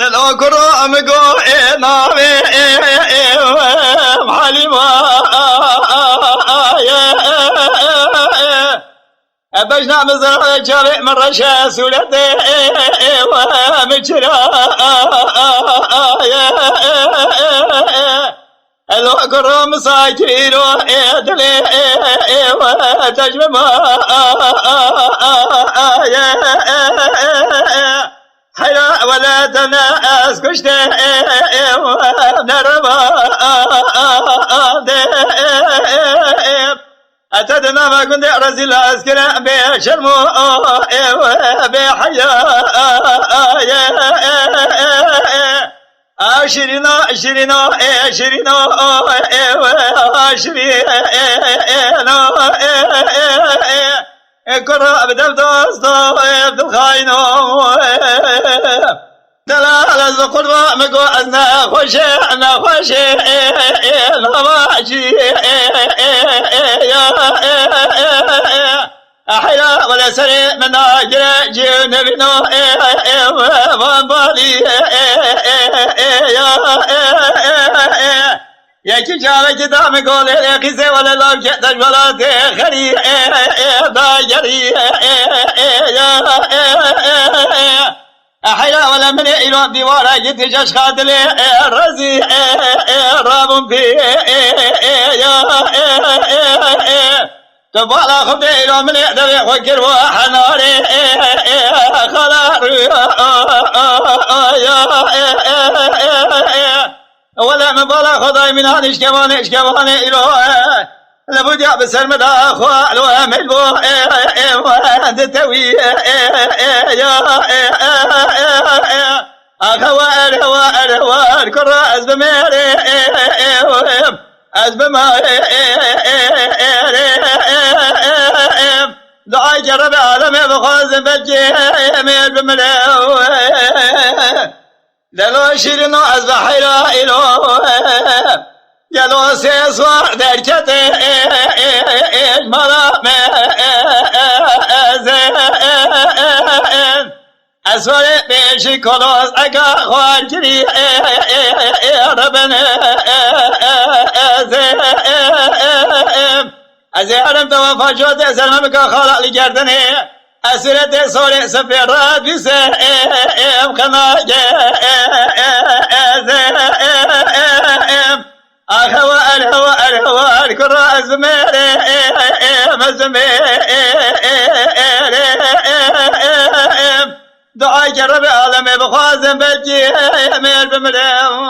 لو كرام قو نامي حليمة بجنا مزرعة جاري من رشا سولتي ومجرى لو كرام ساكين وإدلي وتجمع حيا ولا تناس كشتي ونرمى أتدنا ما كنت رزيل أسكرا بشرمو بحيا شيرينا شيرينا شيرينا شيرينا كرة بدل دوستو بدل خاينو دلال الزقل مقو أنا خوشي نماشي أحيا ولا سري من أجر جنبنا وانبالي يا كي جالك دام قولي قيسي ولا لو جدش ولا تخري باجري أحيا ولا من إلو ديوارا جتجش خادلي رزي رابم في تبالا خبتي إلو من إقدر وكر وحناري خلار ولا مبالا خداي من هانش كمان إلو لابد يا بسر مدى أخوال وملبو دتوي أخوال كرة أزبميري أزبميري دعاي جرب عالمي بخوز بجي ميل بملو دلو شيرينو أزبحيرا إلو يلو سيسوار دركتي ملا أسوار بيشي كولوس أكا خوار جري ربنا أزيارم توفى جوت أسلم بك خلق لجردني أسرت سوري سفيرات بسيم خناجي أخوال كرة أزميري دعاي جرب عالمي بخوازم بجي ميل بمليم